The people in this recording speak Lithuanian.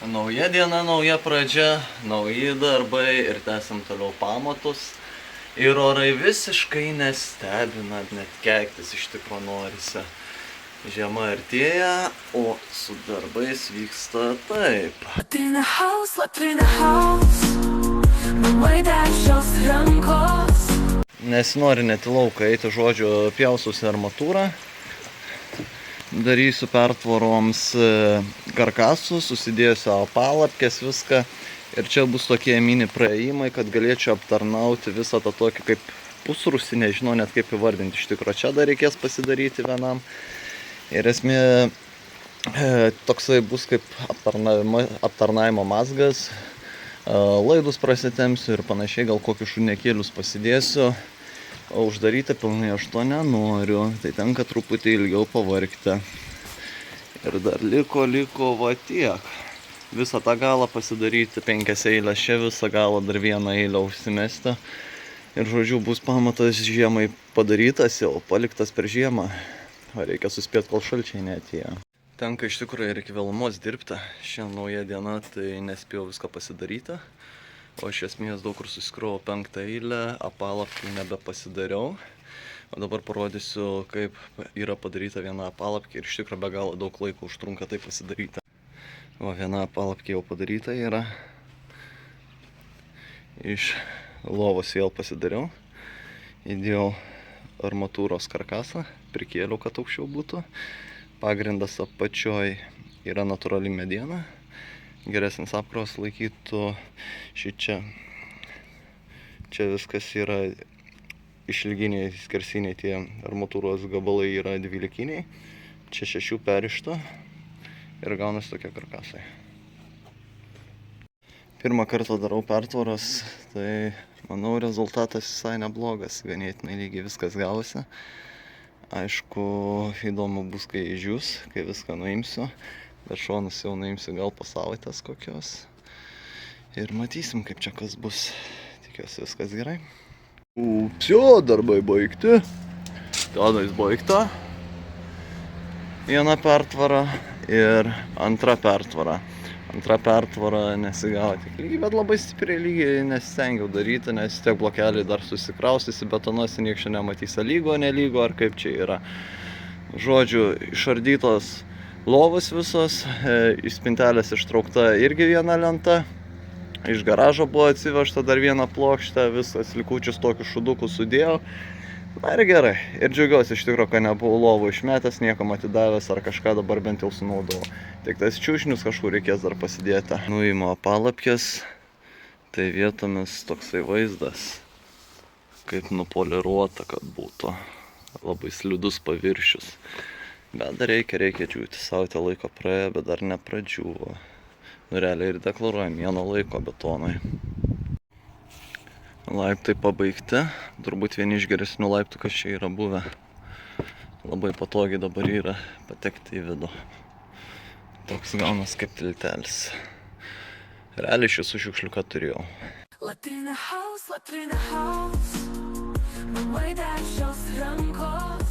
Nauja diena, nauja pradžia, nauji darbai ir tęsiam toliau pamatus. Ir orai visiškai nestebina, net keiktis iš tikro norisi. Žiema artėja, o su darbais vyksta taip. Nesinori net į lauką eiti, žodžiu, pjausiuosi armatūrą. Darysiu pertvoroms karkasus, susidėsiu palapkes, viską. Ir čia bus tokie mini praėjimai, kad galėčiau aptarnauti visą tą tokį kaip pusrūsį, nežinau net kaip įvardinti iš tikro. Čia dar reikės pasidaryti vienam. Ir esmė toksai bus kaip aptarnaimo mazgas. Laidus prasitemsiu ir panašiai, gal kokius šunekėlius pasidėsiu. O uždaryti pilnai aš to nenoriu, tai tenka truputį ilgiau pavargti. Ir dar liko va tiek. Visą tą galą pasidaryti 5 eilės, čia visą galą dar vieną eilę užsimesti. Ir žodžiu, bus pamatas žiemai padarytas jau, paliktas per žiemą. Reikia suspėti, kol šalčiai neatėjo. Tenka iš tikrųjų ir iki vėlumos dirbti. Šiandien nauja diena, tai nespėjau viską pasidaryti. O iš esmės daug kur susikrovau 5 eilę, apalapkių nebepasidariau. O dabar parodysiu, kaip yra padaryta viena apalapkė ir iš tikrųjų be galo daug laiko užtrunka tai pasidaryti. O viena apalapkė jau padaryta yra. Iš lovos vėl pasidariau. Įdėjau armatūros karkasą, prikėliau, kad aukščiau būtų. Pagrindas apačioj yra natūrali mediena. Geresnis apkrovas laikytų šičia. Čia viskas yra išilginiai, skersiniai, tie armatūros gabalai yra 12. Čia 6 perišta ir gaunasi tokie karkasai. Pirmą kartą darau pertvaras, tai manau rezultatas visai neblogas, ganėtinai lygiai viskas gavosi. Aišku, įdomu bus, kai išdžius, kai viską nuimsiu. Bet šonus jau nuimsiu gal po savaitės kokios. Ir matysim, kaip čia kas bus. Tikiuosi viskas gerai. Upsio, darbai baigti. Tenais baigta. Viena pertvara ir antra pertvara. Antra pertvara nesigavo tik lygiai, bet labai stipriai lygiai nesistengiau daryti, nes tiek blokeliai dar susikraustysi, betonuosi, nieks čia nematys, lygo, nelygo, ar kaip čia yra. Žodžiu, išardytos lovos visos, iš spintelės ištraukta irgi viena lenta. Iš garažo buvo atsivežta dar viena plokštė, visas likučius tokius šudukus sudėjau. Na ir gerai. Ir džiaugiuosi iš tikrųjų, kad nebuvau lovų išmetęs, niekam atidavęs ar kažką dabar bent jau sunaudojau. Tik tas čiūšnius kažkur reikės dar pasidėti. Nuimu apalapkes, tai vietomis toksai vaizdas, kaip nupoliruota, kad būtų labai slidus paviršius. Bet dar reikia džiūti, savaitę laiko praėjo, bet dar nepradžiūvo. Nu realiai ir deklaruojam vieno laiko betonai. Laiptai pabaigti, turbūt vieni iš geresnių laiptų, kas čia yra buvę. Labai patogiai dabar yra patekti į vidų. Toks gaunas kaip tiltelis. Realiai šį su šiukšliuką turėjau. Latrina house, namai dešios rankos.